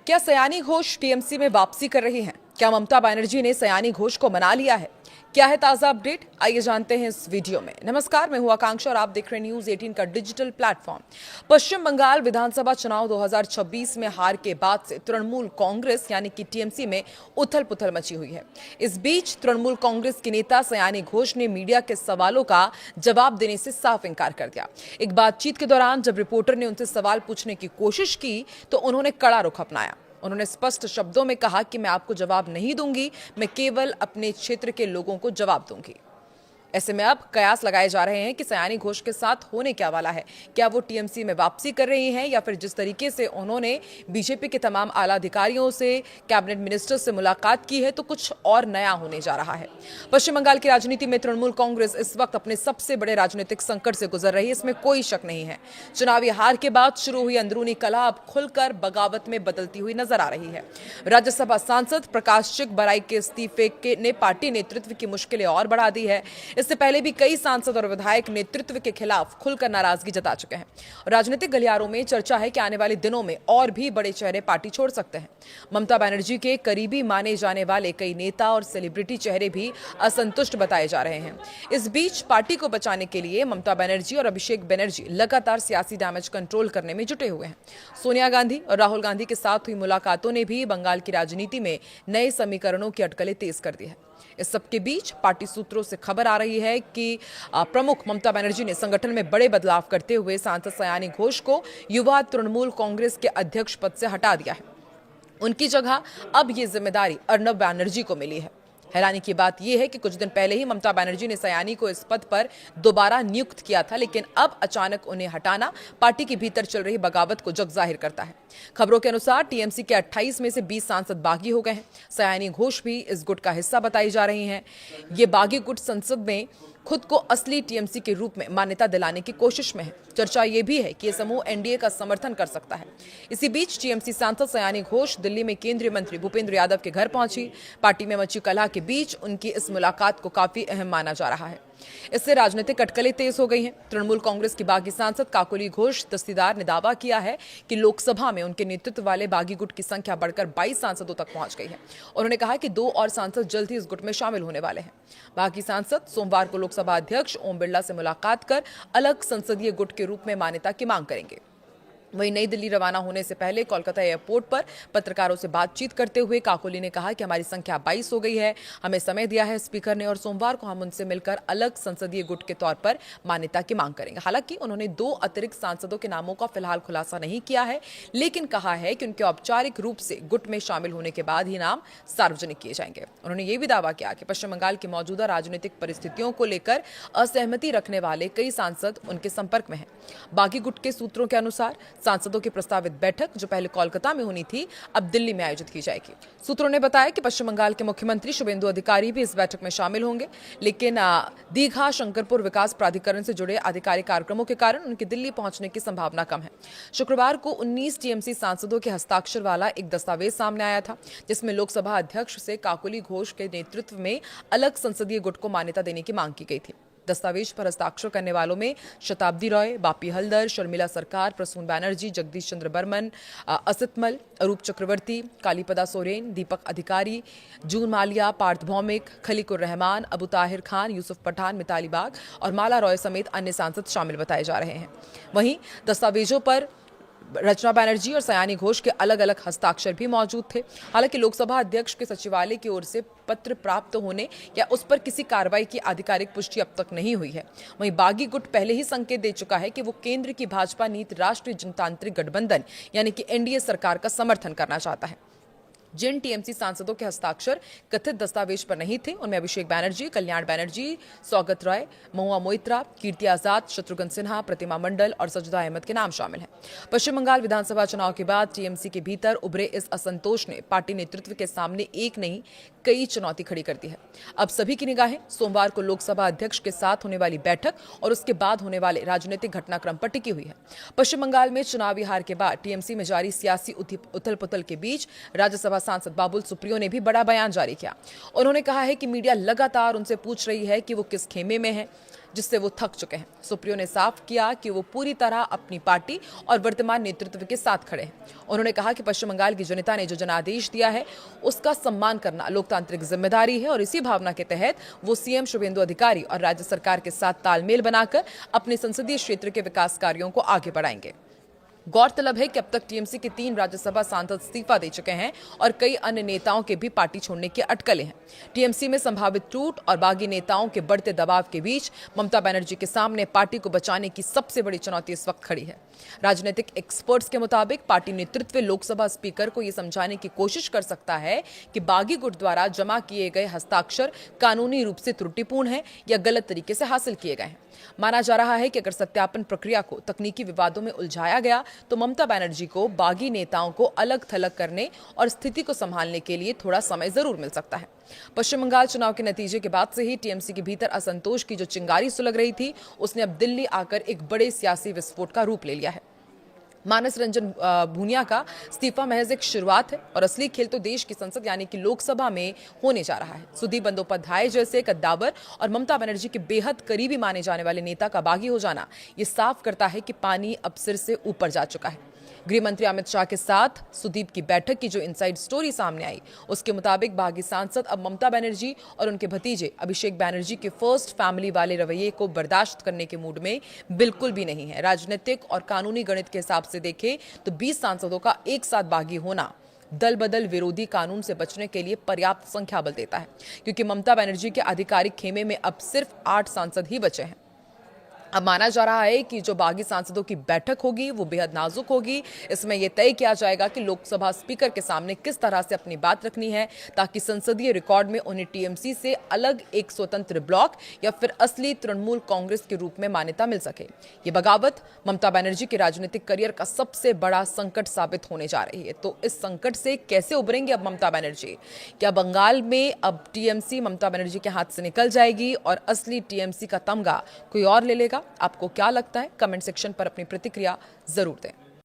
क्या सयानी घोष टीएमसी में वापसी कर रही हैं? क्या ममता बनर्जी ने सयानी घोष को मना लिया है? क्या है ताजा अपडेट, आइए जानते हैं इस वीडियो में। नमस्कार, मैं हूं आकांक्षा और आप देख रहे हैं न्यूज 18 का डिजिटल प्लेटफॉर्म। पश्चिम बंगाल विधानसभा चुनाव 2026 में हार के बाद से तृणमूल कांग्रेस यानी कि टीएमसी में उथल पुथल मची हुई है। इस बीच तृणमूल कांग्रेस की नेता सयानी घोष ने मीडिया के सवालों का जवाब देने से साफ इंकार कर दिया। एक बातचीत के दौरान जब रिपोर्टर ने उनसे सवाल पूछने की कोशिश की तो उन्होंने कड़ा रुख अपनाया। उन्होंने स्पष्ट शब्दों में कहा कि मैं आपको जवाब नहीं दूंगी, मैं केवल अपने क्षेत्र के लोगों को जवाब दूंगी। ऐसे में अब कयास लगाए जा रहे हैं कि सयानी घोष के साथ होने क्या वाला है। क्या वो टीएमसी में वापसी कर रही हैं या फिर जिस तरीके से उन्होंने बीजेपी के तमाम आला अधिकारियों से, कैबिनेट मिनिस्टर से मुलाकात की है तो कुछ और नया होने जा रहा है। पश्चिम बंगाल की राजनीति में तृणमूल कांग्रेस इस वक्त अपने सबसे बड़े राजनीतिक संकट से गुजर रही है, इसमें कोई शक नहीं है। चुनावी हार के बाद शुरू हुई अंदरूनी कलह अब खुलकर बगावत में बदलती हुई नजर आ रही है। राज्यसभा सांसद प्रकाश चिक बराई के इस्तीफे ने पार्टी नेतृत्व की मुश्किलें और बढ़ा दी है। इससे पहले भी कई सांसद और विधायक नेतृत्व के खिलाफ खुलकर नाराजगी जता चुके हैं। राजनीतिक गलियारों में चर्चा है कि आने वाले दिनों में और भी बड़े चेहरे पार्टी छोड़ सकते हैं। ममता बनर्जी के करीबी माने जाने वाले कई नेता और सेलिब्रिटी चेहरे भी असंतुष्ट बताए जा रहे हैं। इस बीच पार्टी को बचाने के लिए ममता बनर्जी और अभिषेक बनर्जी लगातार सियासी डैमेज कंट्रोल करने में जुटे हुए हैं। सोनिया गांधी और राहुल गांधी के साथ हुई मुलाकातों ने भी बंगाल की राजनीति में नए समीकरणों की अटकलें तेज कर दी है। इस सबके बीच पार्टी सूत्रों से खबर आ रही है कि प्रमुख ममता बनर्जी ने संगठन में बड़े बदलाव करते हुए सांसद सयानी घोष को युवा तृणमूल कांग्रेस के अध्यक्ष पद से हटा दिया है। उनकी जगह अब ये जिम्मेदारी अर्नब बनर्जी को मिली है। हैरानी की बात यह है कि कुछ दिन पहले ही ममता बनर्जी ने सयानी को इस पद पर दोबारा नियुक्त किया था, लेकिन अब अचानक उन्हें हटाना पार्टी के भीतर चल रही बगावत को जग जाहिर करता है। खबरों के अनुसार टीएमसी के 28 में से 20 सांसद बागी हो गए हैं। सयानी घोष भी इस गुट का हिस्सा बताई जा रही हैं। ये बागी गुट संसद में खुद को असली टीएमसी के रूप में मान्यता दिलाने की कोशिश में है। चर्चा यह भी है कि यह समूह एनडीए का समर्थन कर सकता है। इसी बीच टीएमसी सांसद सयानी घोष दिल्ली में केंद्रीय मंत्री भूपेंद्र यादव के घर पहुंची। पार्टी में मची कलह के बीच उनकी इस मुलाकात को काफी अहम माना जा रहा है। इससे राजनीतिक अटकलें तेज हो गई हैं। तृणमूल कांग्रेस की बागी सांसद काकोली घोष दस्तीदार ने दावा किया है कि लोकसभा में उनके नेतृत्व वाले बागी गुट की संख्या बढ़कर 22 सांसदों तक पहुंच गई है। उन्होंने कहा कि 2 और सांसद जल्द ही इस गुट में शामिल होने वाले हैं। बागी सांसद सोमवार को लोकसभा अध्यक्ष ओम बिरला से मुलाकात कर अलग संसदीय गुट के रूप में मान्यता की मांग करेंगे। वहीं नई दिल्ली रवाना होने से पहले कोलकाता एयरपोर्ट पर पत्रकारों से बातचीत करते हुए काकोली ने कहा कि हमारी संख्या 22 हो गई है, हमें समय दिया है स्पीकर ने और सोमवार को हम उनसे मिलकर अलग संसदीय गुट के तौर पर मान्यता की मांग करेंगे। हालांकि उन्होंने 2 अतिरिक्त सांसदों के नामों का फिलहाल खुलासा नहीं किया है, लेकिन कहा है कि उनके औपचारिक रूप से गुट में शामिल होने के बाद ही नाम सार्वजनिक किए जाएंगे। उन्होंने ये भी दावा किया कि पश्चिम बंगाल की मौजूदा राजनीतिक परिस्थितियों को लेकर असहमति रखने वाले कई सांसद उनके संपर्क में हैं। बागी गुट के सूत्रों के अनुसार सांसदों की प्रस्तावित बैठक जो पहले कोलकाता में होनी थी अब दिल्ली में आयोजित की जाएगी। सूत्रों ने बताया कि पश्चिम बंगाल के मुख्यमंत्री शुभेंदु अधिकारी भी इस बैठक में शामिल होंगे, लेकिन दीघा शंकरपुर विकास प्राधिकरण से जुड़े आधिकारिक कार्यक्रमों के कारण उनके दिल्ली पहुंचने की संभावना कम है। शुक्रवार को 19 टीएमसी सांसदों के हस्ताक्षर वाला एक दस्तावेज सामने आया था, जिसमें लोकसभा अध्यक्ष से काकोली घोष के नेतृत्व में अलग संसदीय गुट को मान्यता देने की मांग की गई थी। दस्तावेज पर हस्ताक्षर करने वालों में शताब्दी रॉय, बापी हल्दर, शर्मिला सरकार, प्रसून बैनर्जी, जगदीश चंद्र बर्मन, असित मल, अरूप चक्रवर्ती, कालीपदा सोरेन, दीपक अधिकारी, जून मालिया, पार्थ भौमिक, खलीकुर रहमान, अबू ताहिर खान, यूसुफ पठान, मिताली बाग और माला रॉय समेत अन्य सांसद शामिल बताए जा रहे हैं। वहीं दस्तावेजों पर रचना बनर्जी और सयानी घोष के अलग अलग हस्ताक्षर भी मौजूद थे। हालांकि लोकसभा अध्यक्ष के सचिवालय की ओर से पत्र प्राप्त होने या उस पर किसी कार्रवाई की आधिकारिक पुष्टि अब तक नहीं हुई है। वहीं बागी गुट पहले ही संकेत दे चुका है कि वो केंद्र की भाजपा नीति राष्ट्रीय जनतांत्रिक गठबंधन यानी कि एनडीए सरकार का समर्थन करना चाहता है। जिन टीएमसी सांसदों के हस्ताक्षर कथित दस्तावेज पर नहीं थे उनमें अभिषेक बनर्जी, कल्याण बनर्जी, सौगत रॉय, महुआ मोइत्रा, कीर्ति आजाद, शत्रुघ्न सिन्हा, प्रतिमा मंडल और सजदा अहमद के नाम शामिल हैं। पश्चिम बंगाल विधानसभा चुनाव के बाद टीएमसी के भीतर उभरे इस असंतोष ने पार्टी नेतृत्व के सामने एक नहीं कई चुनौती खड़ी कर दी है। अब सभी की निगाहें सोमवार को लोकसभा अध्यक्ष के साथ होने वाली बैठक और उसके बाद होने वाले राजनीतिक घटनाक्रम पर टिकी हुई है। पश्चिम बंगाल में चुनावी हार के बाद टीएमसी में जारी सियासी उथल पुथल के बीच राज्यसभा सांसद बाबुल सुप्रियो ने भी बड़ा बयान जारी किया। उन्होंने कहा है कि मीडिया लगातार उनसे पूछ रही है कि वो किस खेमे में है। जिससे वो थक चुके हैं। सुप्रियो ने साफ किया कि वो पूरी तरह अपनी पार्टी और वर्तमान नेतृत्व के साथ खड़े हैं। उन्होंने कहा कि पश्चिम बंगाल की जनता ने जो जनादेश दिया है उसका सम्मान करना लोकतांत्रिक जिम्मेदारी है और इसी भावना के तहत वो सीएम शुभेंदु अधिकारी और राज्य सरकार के साथ तालमेल बनाकर अपने संसदीय क्षेत्र के विकास कार्यों को आगे बढ़ाएंगे। गौरतलब है कि अब तक टीएमसी के 3 राज्यसभा सांसद इस्तीफा दे चुके हैं और कई अन्य नेताओं के भी पार्टी छोड़ने की अटकलें हैं। टीएमसी में संभावित टूट और बागी नेताओं के बढ़ते दबाव के बीच ममता बनर्जी के सामने पार्टी को बचाने की सबसे बड़ी चुनौती इस वक्त खड़ी है। राजनीतिक एक्सपर्ट्स के मुताबिक पार्टी नेतृत्व लोकसभा स्पीकर को यह समझाने की कोशिश कर सकता है कि बागी गुट द्वारा जमा किए गए हस्ताक्षर कानूनी रूप से त्रुटिपूर्ण है या गलत तरीके से हासिल किए गए हैं। माना जा रहा है कि अगर सत्यापन प्रक्रिया को तकनीकी विवादों में उलझाया गया तो ममता बनर्जी को बागी नेताओं को अलग थलग करने और स्थिति को संभालने के लिए थोड़ा समय जरूर मिल सकता है। पश्चिम बंगाल चुनाव के नतीजे के बाद से ही टीएमसी के भीतर असंतोष की जो चिंगारी सुलग रही थी उसने अब दिल्ली आकर एक बड़े सियासी विस्फोट का रूप ले लिया है। मानस रंजन भूनिया का इस्तीफा महज एक शुरुआत है और असली खेल तो देश की संसद यानी कि लोकसभा में होने जा रहा है। सुदीप बंदोपाध्याय जैसे कद्दावर और ममता बनर्जी के बेहद करीबी माने जाने वाले नेता का बागी हो जाना ये साफ करता है कि पानी अब सिर से ऊपर जा चुका है। गृह मंत्री अमित शाह के साथ सुदीप की बैठक की जो इनसाइड स्टोरी सामने आई उसके मुताबिक बागी सांसद अब ममता बनर्जी और उनके भतीजे अभिषेक बनर्जी के फर्स्ट फैमिली वाले रवैये को बर्दाश्त करने के मूड में बिल्कुल भी नहीं है। राजनीतिक और कानूनी गणित के हिसाब से देखें तो 20 सांसदों का एक साथ बागी होना दल बदल विरोधी कानून से बचने के लिए पर्याप्त संख्या बल देता है, क्योंकि ममता बनर्जी के आधिकारिक खेमे में अब सिर्फ 8 सांसद ही बचे हैं। अब माना जा रहा है कि जो बागी सांसदों की बैठक होगी वो बेहद नाजुक होगी। इसमें यह तय किया जाएगा कि लोकसभा स्पीकर के सामने किस तरह से अपनी बात रखनी है ताकि संसदीय रिकॉर्ड में उन्हें टीएमसी से अलग एक स्वतंत्र ब्लॉक या फिर असली तृणमूल कांग्रेस के रूप में मान्यता मिल सके। ये बगावत ममता बनर्जी के राजनीतिक करियर का सबसे बड़ा संकट साबित होने जा रही है। तो इस संकट से कैसे उभरेंगे अब ममता बनर्जी? क्या बंगाल में अब टीएमसी ममता बनर्जी के हाथ से निकल जाएगी और असली टीएमसी का तमगा कोई और ले लेगा? आपको क्या लगता है? कमेंट सेक्शन पर अपनी प्रतिक्रिया जरूर दें।